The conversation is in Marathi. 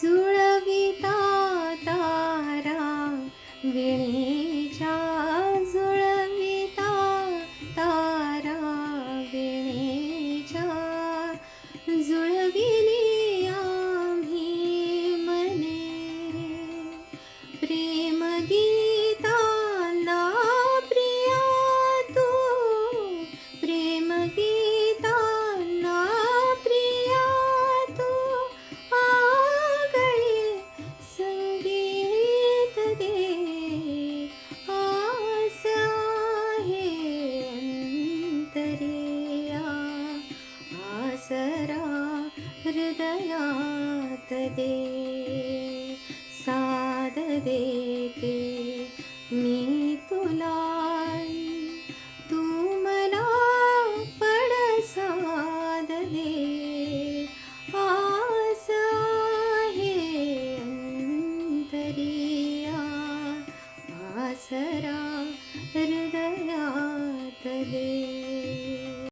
जुळविता तारा विणेच्या, जुळविता तारा विणेच्या, जुळविली आम्ही मने प्रेम गीतांना प्रिया तू, प्रेम गीतांना प्रिया तू, आगळे संगीत दे, आस आहे अंतरिया, आसरा हृदयात दे, साद देते मी तुला.